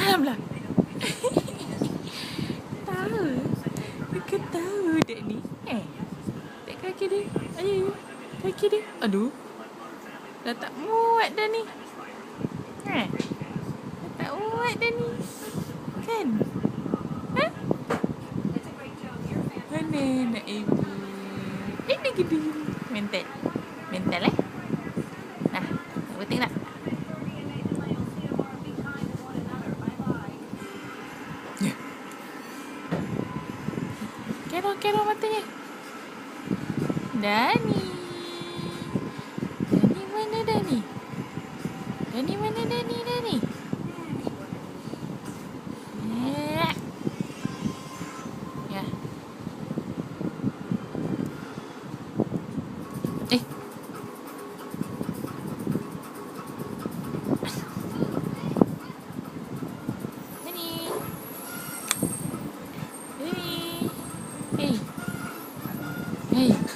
Alhamdulillah. Tahu. Kau tahu dek ni. Dek kaki dia. Ayo. Kaki dia. Aduh. Dah tak muat dah ni. Dah tak muat dah ni. Kan? Mana nak ibu? Ini gede. Mental. Mental Nah, betul tak? Kero matanya. Dani. Dani mana Dani? Dani mana Dani? Ya. Dani. Dani. Hey.